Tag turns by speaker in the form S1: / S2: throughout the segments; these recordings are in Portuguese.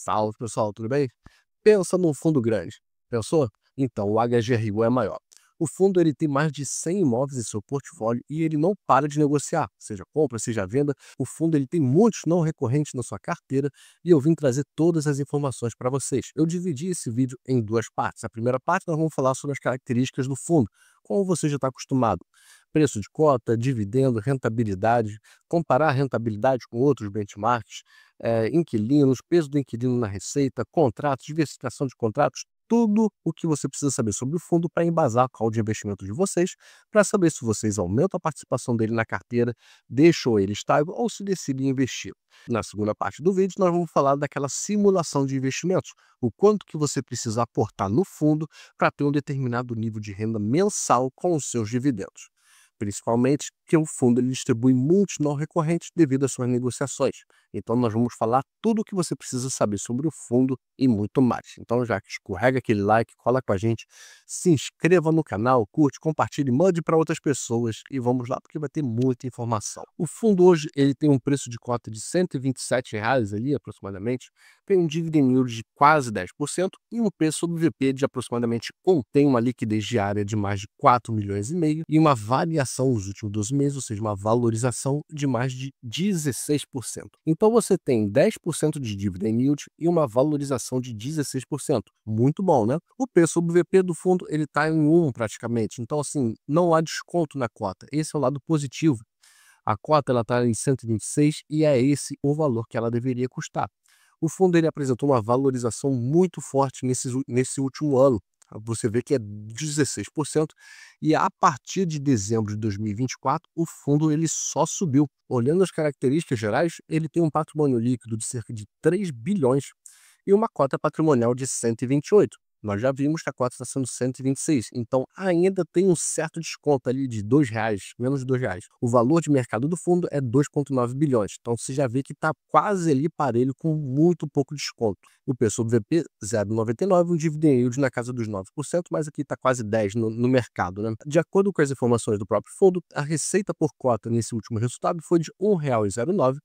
S1: Salve pessoal, tudo bem? Pensa num fundo grande. Pensou? Então o HGRU é maior. O fundo ele tem mais de 100 imóveis em seu portfólio e ele não para de negociar, seja compra, seja venda. O fundo ele tem muitos não recorrentes na sua carteira e eu vim trazer todas as informações para vocês. Eu dividi esse vídeo em duas partes. A primeira parte nós vamos falar sobre as características do fundo, como você já está acostumado. Preço de cota, dividendo, rentabilidade, comparar a rentabilidade com outros benchmarks, inquilinos, peso do inquilino na receita, contratos, diversificação de contratos, tudo o que você precisa saber sobre o fundo para embasar o call de investimento de vocês, para saber se vocês aumentam a participação dele na carteira, deixam ele estável ou se decidem investir. Na segunda parte do vídeo, nós vamos falar daquela simulação de investimentos, o quanto que você precisa aportar no fundo para ter um determinado nível de renda mensal com os seus dividendos. Principalmente que o fundo ele distribui muitos não recorrentes devido às suas negociações. Então nós vamos falar tudo o que você precisa saber sobre o fundo e muito mais. Então já escorrega aquele like, cola com a gente, se inscreva no canal, curte, compartilhe, mande para outras pessoas e vamos lá porque vai ter muita informação. O fundo hoje ele tem um preço de cota de R$ 127 ali aproximadamente, tem um dividend yield de quase 10% e um preço sobre VP de aproximadamente 1. Tem uma liquidez diária de mais de 4,5 milhões e uma variação nos últimos 12 meses, ou seja, uma valorização de mais de 16%. Então você tem 10% de dividend yield e uma valorização de 16%. Muito bom, né? O preço sobre VP do fundo ele está em 1 praticamente. Então assim, não há desconto na cota. Esse é o lado positivo. A cota ela está em 126 e é esse o valor que ela deveria custar. O fundo ele apresentou uma valorização muito forte nesse último ano. Você vê que é 16% e a partir de dezembro de 2024 o fundo ele só subiu. Olhando as características gerais, ele tem um patrimônio líquido de cerca de 3 bilhões e uma cota patrimonial de 128. Nós já vimos que a cota está sendo 126, então ainda tem um certo desconto ali de R$ 2, menos de R$ 2. O valor de mercado do fundo é 2,9 bilhões, então você já vê que está quase ali parelho com muito pouco desconto. O preço sobre VP 0,99, um dividend yield na casa dos 9%, mas aqui está quase 10% no mercado, né? De acordo com as informações do próprio fundo, a receita por cota nesse último resultado foi de R$ 1,09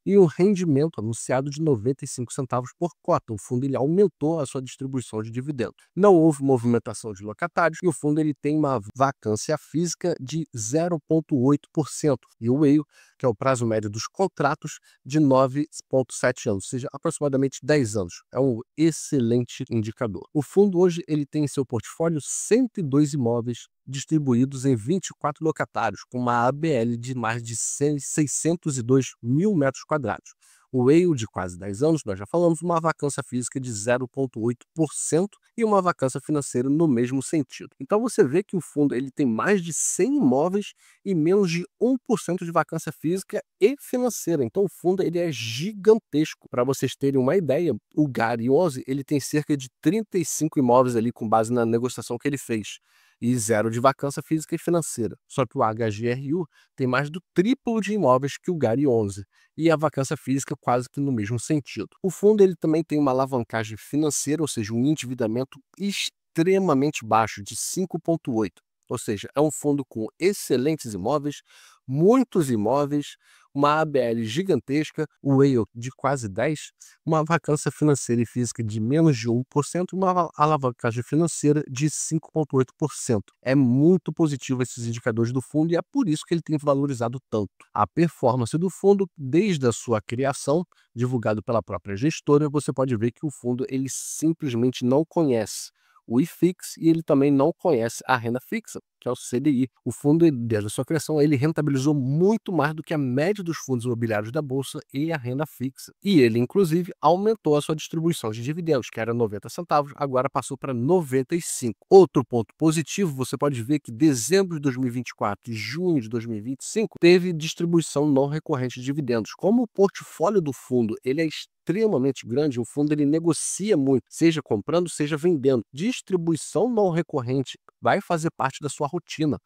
S1: e um rendimento anunciado de 95 centavos por cota. O fundo ele aumentou a sua distribuição de dividendos. Não houve movimentação de locatários e o fundo ele tem uma vacância física de 0,8% e o WALE, que é o prazo médio dos contratos, de 9,7 anos, ou seja, aproximadamente 10 anos. É um excelente indicador. O fundo hoje ele tem em seu portfólio 102 imóveis distribuídos em 24 locatários, com uma ABL de mais de 602 mil metros quadrados. O WALE de quase 10 anos, nós já falamos, uma vacância física de 0,8% e uma vacância financeira no mesmo sentido. Então você vê que o fundo ele tem mais de 100 imóveis e menos de 1% de vacância física e financeira. Então o fundo ele é gigantesco. Para vocês terem uma ideia, o GARI 11 ele tem cerca de 35 imóveis ali com base na negociação que ele fez e 0 de vacância física e financeira. Só que o HGRU tem mais do triplo de imóveis que o GARI 11 e a vacância física quase que no mesmo sentido. O fundo ele também tem uma alavancagem financeira, ou seja, um endividamento extremamente baixo de 5,8. Ou seja, é um fundo com excelentes imóveis, muitos imóveis, uma ABL gigantesca, o WALE de quase 10, uma vacância financeira e física de menos de 1% e uma alavancagem financeira de 5,8%. É muito positivo esses indicadores do fundo e é por isso que ele tem valorizado tanto. A performance do fundo, desde a sua criação, divulgado pela própria gestora, você pode ver que o fundo ele simplesmente não conhece o IFIX e ele também não conhece a renda fixa, que é o CDI. O fundo, desde a sua criação, ele rentabilizou muito mais do que a média dos fundos imobiliários da Bolsa e a renda fixa. E ele, inclusive, aumentou a sua distribuição de dividendos, que era 90 centavos, agora passou para 95. Outro ponto positivo, você pode ver que dezembro de 2024 e junho de 2025 teve distribuição não recorrente de dividendos. Como o portfólio do fundo ele é extremamente grande, o fundo ele negocia muito, seja comprando, seja vendendo. Distribuição não recorrente vai fazer parte da sua rotina.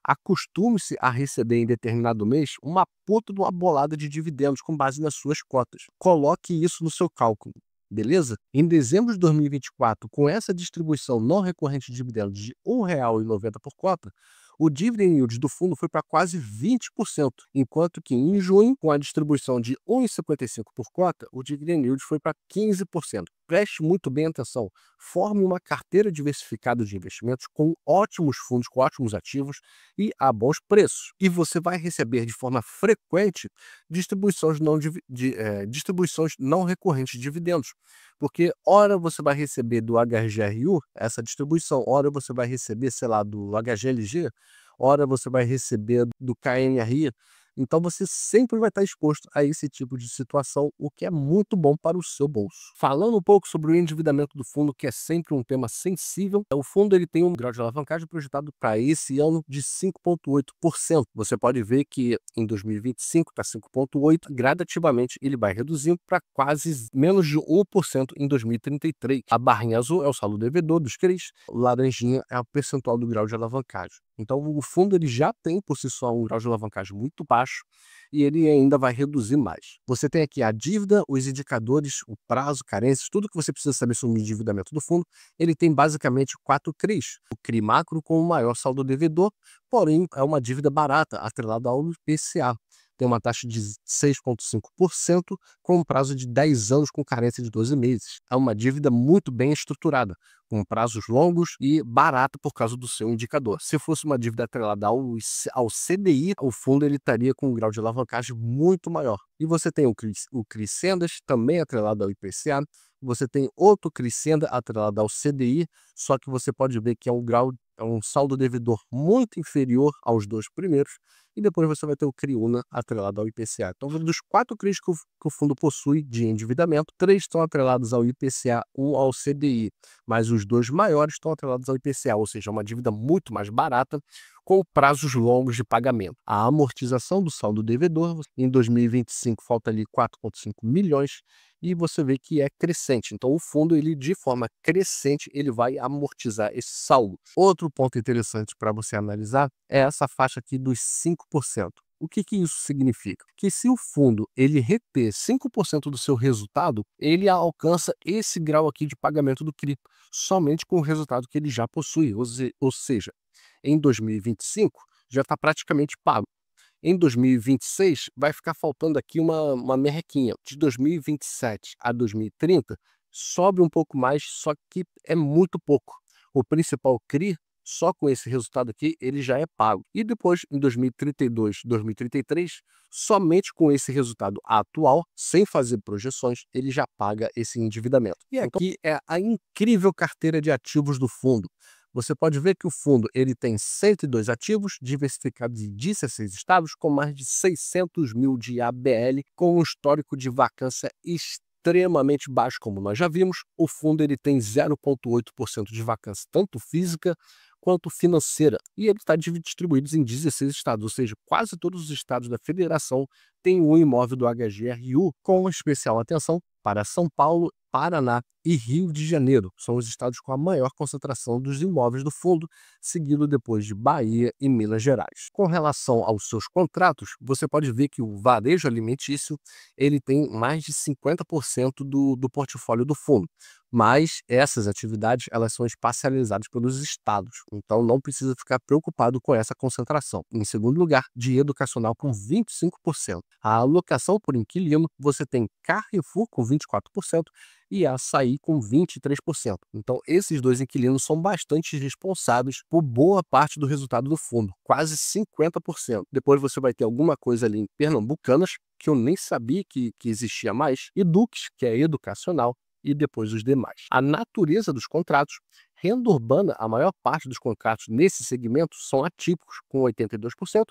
S1: Acostume-se a receber em determinado mês uma puta de uma bolada de dividendos com base nas suas cotas. Coloque isso no seu cálculo. Beleza? Em dezembro de 2024, com essa distribuição não recorrente de dividendos de R$ 1,90 por cota, O dividend yield do fundo foi para quase 20%, enquanto que em junho, com a distribuição de 1,55 por cota, o dividend yield foi para 15%. Preste muito bem atenção. Forme uma carteira diversificada de investimentos com ótimos fundos, com ótimos ativos e a bons preços. E você vai receber de forma frequente distribuições não recorrentes de dividendos. Porque ora você vai receber do HGRU essa distribuição, ora você vai receber, sei lá, do HGLG, ora você vai receber do KNRI. Então você sempre vai estar exposto a esse tipo de situação, o que é muito bom para o seu bolso. Falando um pouco sobre o endividamento do fundo, que é sempre um tema sensível, o fundo ele tem um grau de alavancagem projetado para esse ano de 5,8%. Você pode ver que em 2025 está 5,8%, gradativamente ele vai reduzindo para quase menos de 1% em 2033. A barrinha azul é o saldo devedor dos CRIs, laranjinha é o percentual do grau de alavancagem. Então o fundo ele já tem por si só um grau de alavancagem muito baixo e ele ainda vai reduzir mais. Você tem aqui a dívida, os indicadores, o prazo, carências, tudo que você precisa saber sobre o endividamento do fundo. Ele tem basicamente 4 CRIs. O CRI macro com o maior saldo devedor, porém é uma dívida barata, atrelada ao IPCA. Tem uma taxa de 6,5% com um prazo de 10 anos com carência de 12 meses. É uma dívida muito bem estruturada, com prazos longos e barata por causa do seu indicador. Se fosse uma dívida atrelada ao CDI, o fundo ele estaria com um grau de alavancagem muito maior. E você tem o CRI Sendas, também atrelado ao IPCA. Você tem outro CRI Senda atrelado ao CDI, só que você pode ver que é um saldo devedor muito inferior aos dois primeiros. E depois você vai ter o CRI Una atrelado ao IPCA. Então, dos 4 CRIs que o fundo possui de endividamento, 3 estão atrelados ao IPCA, 1 ao CDI, mas os 2 maiores estão atrelados ao IPCA, ou seja, uma dívida muito mais barata, com prazos longos de pagamento. A amortização do saldo devedor, em 2025 falta ali 4,5 milhões, e você vê que é crescente. Então o fundo, ele de forma crescente, ele vai amortizar esse saldo. Outro ponto interessante para você analisar é essa faixa aqui dos 5%. O que isso significa? Que se o fundo ele reter 5% do seu resultado, ele alcança esse grau aqui de pagamento do CRI, somente com o resultado que ele já possui, ou seja, em 2025 já está praticamente pago. Em 2026 vai ficar faltando aqui uma merrequinha. De 2027 a 2030 sobe um pouco mais, só que é muito pouco. O principal CRI, só com esse resultado aqui, ele já é pago. E depois, em 2032, 2033, somente com esse resultado atual, sem fazer projeções, ele já paga esse endividamento. E aqui é a incrível carteira de ativos do fundo. Você pode ver que o fundo ele tem 102 ativos, diversificados em 16 estados, com mais de 600 mil de ABL, com um histórico de vacância extremamente baixo, como nós já vimos. O fundo ele tem 0,8% de vacância, tanto física quanto financeira, e ele está distribuído em 16 estados, ou seja, quase todos os estados da federação têm um imóvel do HGRU, com especial atenção para São Paulo, Paraná e Rio de Janeiro. São os estados com a maior concentração dos imóveis do fundo, seguido depois de Bahia e Minas Gerais. Com relação aos seus contratos, você pode ver que o varejo alimentício ele tem mais de 50% do portfólio do fundo. Mas essas atividades elas são espacializadas pelos estados, então não precisa ficar preocupado com essa concentração. Em segundo lugar, de educacional com 25%. A alocação por inquilino, você tem Carrefour com 24% e Açaí com 23%. Então esses dois inquilinos são bastante responsáveis por boa parte do resultado do fundo, quase 50%. Depois você vai ter alguma coisa ali em Pernambucanas, que eu nem sabia que existia mais, e Duques, que é educacional, e depois os demais. A natureza dos contratos, renda urbana, a maior parte dos contratos nesse segmento são atípicos, com 82%,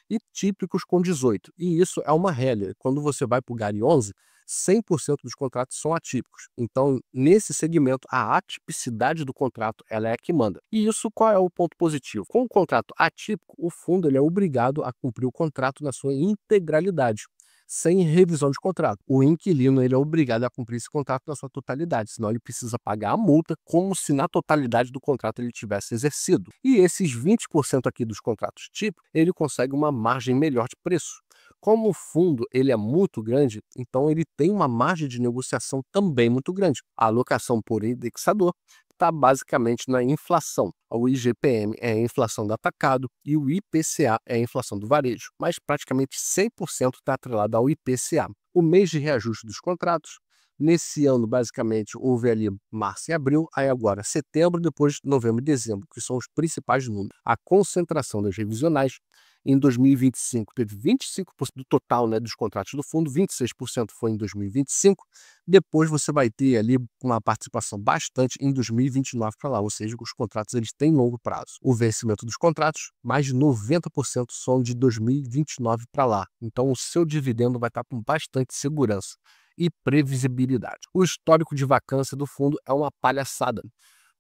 S1: e típicos com 18%. E isso é uma regra. Quando você vai para o GARI 11, 100% dos contratos são atípicos. Então, nesse segmento, a atipicidade do contrato ela é a que manda. E isso qual é o ponto positivo? Com o contrato atípico, o fundo ele é obrigado a cumprir o contrato na sua integralidade, sem revisão de contrato. O inquilino ele é obrigado a cumprir esse contrato na sua totalidade, senão ele precisa pagar a multa como se na totalidade do contrato ele tivesse exercido. E esses 20% aqui dos contratos tipo, ele consegue uma margem melhor de preço. Como o fundo ele é muito grande, então ele tem uma margem de negociação também muito grande. A alocação por indexador está basicamente na inflação. O IGPM é a inflação do atacado e o IPCA é a inflação do varejo, mas praticamente 100% está atrelado ao IPCA. O mês de reajuste dos contratos, nesse ano, basicamente, houve ali março e abril, aí agora setembro, depois novembro e dezembro, que são os principais números. A concentração das revisionais, em 2025 teve 25% do total, né, dos contratos do fundo, 26% foi em 2025, depois você vai ter ali uma participação bastante em 2029 para lá, ou seja, os contratos eles têm longo prazo. O vencimento dos contratos, mais de 90% são de 2029 para lá, então o seu dividendo vai estar com bastante segurança e previsibilidade. O histórico de vacância do fundo é uma palhaçada,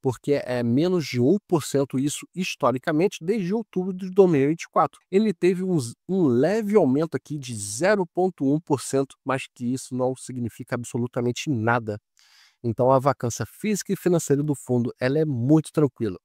S1: porque é menos de 1% isso historicamente desde outubro de 2024. Ele teve um leve aumento aqui de 0,1%, mas que isso não significa absolutamente nada. Então a vacância física e financeira do fundo ela é muito tranquila.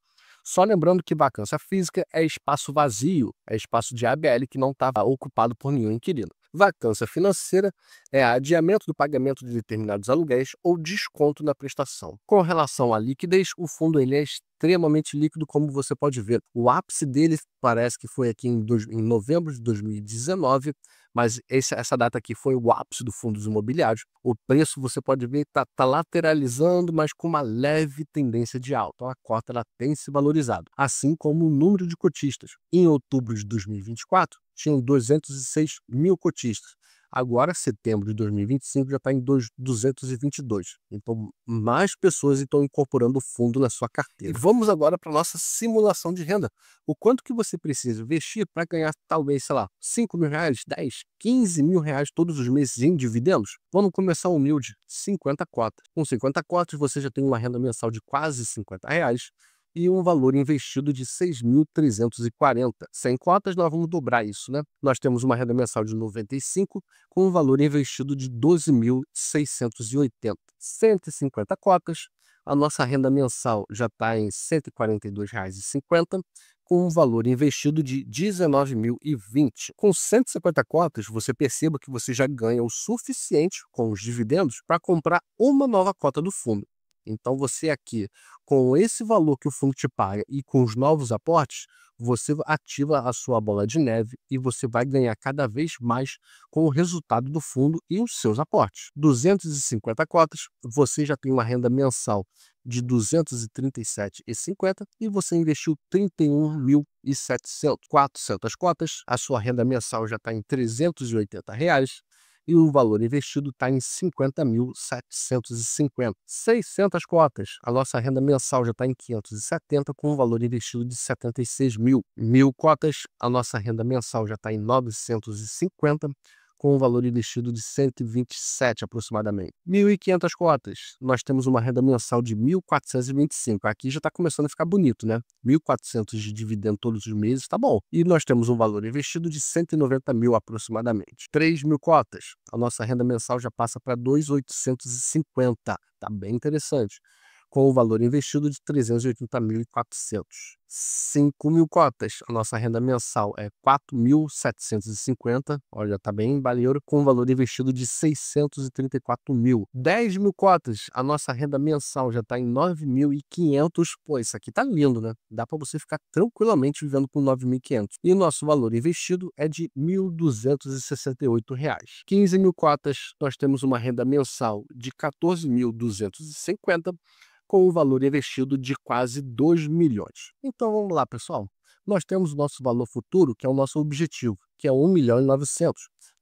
S1: Só lembrando que vacância física é espaço vazio, é espaço de ABL que não está ocupado por nenhum inquilino. Vacância financeira é adiamento do pagamento de determinados aluguéis ou desconto na prestação. Com relação à liquidez, o fundo ele é extremamente líquido, como você pode ver. O ápice dele parece que foi aqui em novembro de 2019, mas essa data aqui foi o ápice do fundos imobiliários. O preço você pode ver está lateralizando, mas com uma leve tendência de alta. Então a cota ela tem se valorizado, assim como o número de cotistas. Em outubro de 2024, tinham 206 mil cotistas. Agora, setembro de 2025, já está em 222. Então, mais pessoas estão incorporando o fundo na sua carteira. E vamos agora para a nossa simulação de renda. O quanto que você precisa investir para ganhar, talvez, sei lá, 5 mil reais, 10, 15 mil reais todos os meses em dividendos? Vamos começar humilde, 50 cotas. Com 50 cotas, você já tem uma renda mensal de quase 50 reais e um valor investido de 6.340. Sem cotas, nós vamos dobrar isso, né? Nós temos uma renda mensal de 95 com um valor investido de 12.680. 150 cotas, a nossa renda mensal já está em R$ 142,50, com um valor investido de 19.020. Com 150 cotas, você perceba que você já ganha o suficiente com os dividendos para comprar uma nova cota do fundo. Então você aqui, com esse valor que o fundo te paga e com os novos aportes, você ativa a sua bola de neve e você vai ganhar cada vez mais com o resultado do fundo e os seus aportes. 250 cotas, você já tem uma renda mensal de R$ 237,50 e você investiu 31.700. 400 cotas, a sua renda mensal já está em R$ 380 reais. E o valor investido está em 50.750. 600 cotas, a nossa renda mensal já está em 570, com um valor investido de 76 mil. 1.000 cotas, a nossa renda mensal já está em 950, com um valor investido de 127 aproximadamente. 1.500 cotas, nós temos uma renda mensal de 1.425. Aqui já está começando a ficar bonito, né? 1.400 de dividendo todos os meses, tá bom. E nós temos um valor investido de 190 mil aproximadamente. 3.000 cotas, a nossa renda mensal já passa para 2.850. Tá bem interessante, com o valor investido de 380.400. 5.000 cotas, a nossa renda mensal é 4.750, olha, tá bem baleiro, com o valor investido de 634 mil. 10.000 cotas, a nossa renda mensal já está em 9.500, pô, isso aqui tá lindo, né? Dá para você ficar tranquilamente vivendo com 9.500. E o nosso valor investido é de R$ 1.268. 15.000 cotas, nós temos uma renda mensal de 14.250, com um valor investido de quase 2 milhões. Então vamos lá, pessoal. Nós temos o nosso valor futuro, que é o nosso objetivo, que é 1.900.000.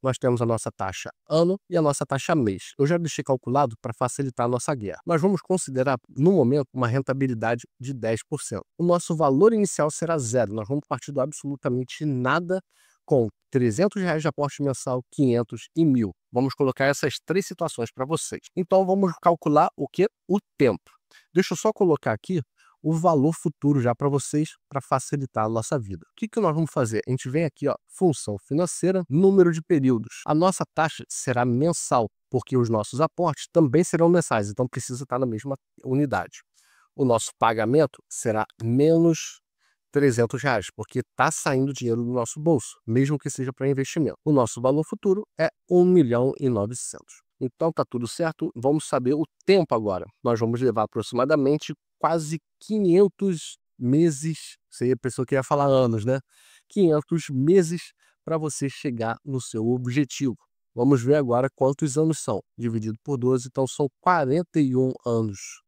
S1: Nós temos a nossa taxa ano e a nossa taxa mês. Eu já deixei calculado para facilitar a nossa guerra. Nós vamos considerar, no momento, uma rentabilidade de 10%. O nosso valor inicial será zero. Nós vamos partir do absolutamente nada com R$ 300 de aporte mensal, 500 e 1.000. Vamos colocar essas três situações para vocês. Então vamos calcular o que? O tempo. Deixa eu só colocar aqui o valor futuro já para vocês, para facilitar a nossa vida. O que nós vamos fazer? A gente vem aqui, ó, função financeira, número de períodos. A nossa taxa será mensal, porque os nossos aportes também serão mensais, então precisa estar na mesma unidade. O nosso pagamento será menos R$ 300, porque está saindo dinheiro do nosso bolso, mesmo que seja para investimento. O nosso valor futuro é 1.900.000. Então tá tudo certo, vamos saber o tempo agora. Nós vamos levar aproximadamente quase 500 meses, você pensou que ia falar anos, né? 500 meses para você chegar no seu objetivo. Vamos ver agora quantos anos são. Dividido por 12, então são 41 anos.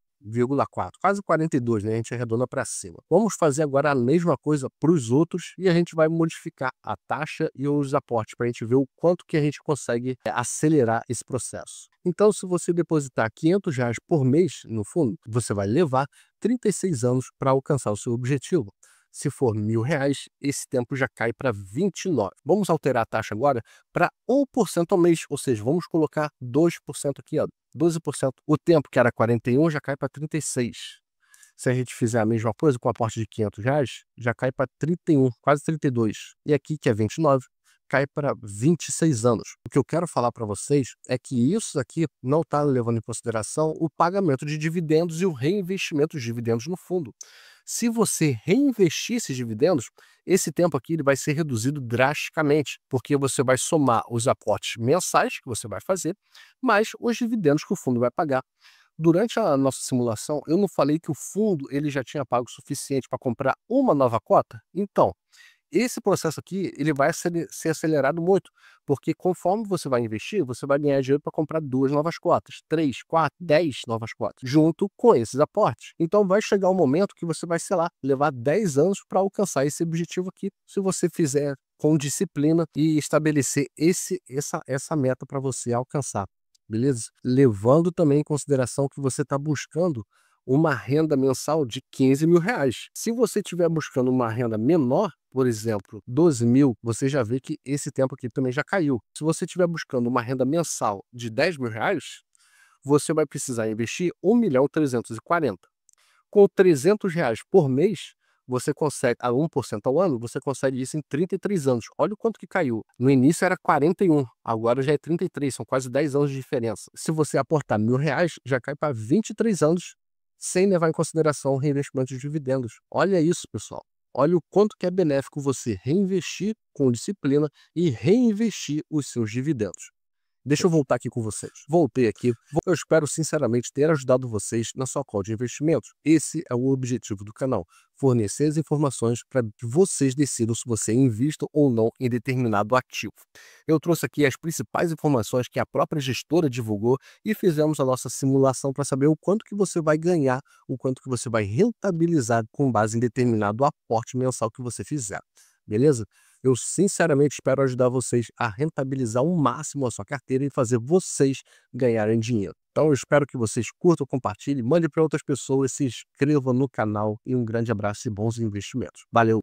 S1: 4, quase 42, né? A gente arredonda para cima. Vamos fazer agora a mesma coisa para os outros e a gente vai modificar a taxa e os aportes para a gente ver o quanto que a gente consegue acelerar esse processo. Então, se você depositar R$ 500 por mês no fundo, você vai levar 36 anos para alcançar o seu objetivo. Se for R$ 1.000, esse tempo já cai para 29. Vamos alterar a taxa agora para 1% ao mês, ou seja, vamos colocar 2% aqui, ó, 12%. O tempo que era 41 já cai para 36. Se a gente fizer a mesma coisa com o aporte de R$ 500, já cai para 31, quase 32. E aqui, que é 29, cai para 26 anos. O que eu quero falar para vocês é que isso aqui não está levando em consideração o pagamento de dividendos e o reinvestimento de dividendos no fundo. Se você reinvestir esses dividendos, esse tempo aqui ele vai ser reduzido drasticamente, porque você vai somar os aportes mensais que você vai fazer, mais os dividendos que o fundo vai pagar. Durante a nossa simulação, eu não falei que o fundo ele já tinha pago o suficiente para comprar uma nova cota? Então, esse processo aqui ele vai ser acelerado muito, porque conforme você vai investir, você vai ganhar dinheiro para comprar 2 novas cotas, 3, 4, 10 novas cotas, junto com esses aportes. Então vai chegar um momento que você vai, sei lá, levar 10 anos para alcançar esse objetivo aqui, se você fizer com disciplina e estabelecer essa meta para você alcançar, beleza? Levando também em consideração que você está buscando uma renda mensal de R$ 15.000. Se você estiver buscando uma renda menor, por exemplo, 12.000, você já vê que esse tempo aqui também já caiu. Se você estiver buscando uma renda mensal de R$ 10.000, você vai precisar investir 1.340.000. Com R$ 300 por mês, você consegue, a 1% ao ano, você consegue isso em 33 anos. Olha o quanto que caiu. No início era 41, agora já é 33, são quase 10 anos de diferença. Se você aportar R$ 1.000, já cai para 23 anos, sem levar em consideração o reinvestimento de dividendos. Olha isso, pessoal. Olha o quanto que é benéfico você reinvestir com disciplina e reinvestir os seus dividendos. Deixa eu voltar aqui com vocês. Voltei aqui. Eu espero sinceramente ter ajudado vocês na sua call de investimentos. Esse é o objetivo do canal. Fornecer as informações para que vocês decidam se você invista ou não em determinado ativo. Eu trouxe aqui as principais informações que a própria gestora divulgou e fizemos a nossa simulação para saber o quanto que você vai ganhar, o quanto que você vai rentabilizar com base em determinado aporte mensal que você fizer. Beleza? Eu sinceramente espero ajudar vocês a rentabilizar ao máximo a sua carteira e fazer vocês ganharem dinheiro. Então eu espero que vocês curtam, compartilhem, mandem para outras pessoas, se inscrevam no canal e um grande abraço e bons investimentos. Valeu!